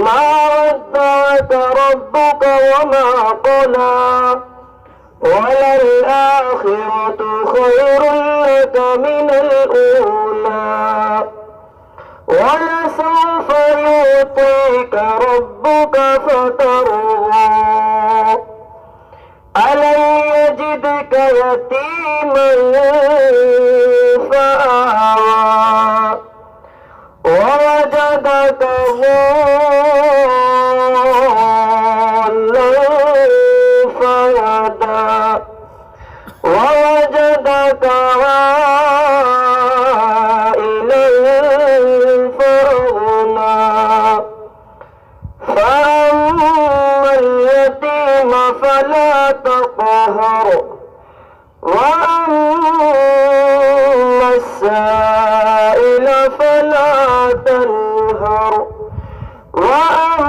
ما ودعك ربك وما قلى وللآخرة خير لك من الأولى ولسوف يعطيك ربك فترضى ألم يجدك يتيما فآوى ووجدك ضالا فهدى ووجدك عائلا فأغنى فأما اليتيم فلا تقهر وأما السائل فلا تنهر وأما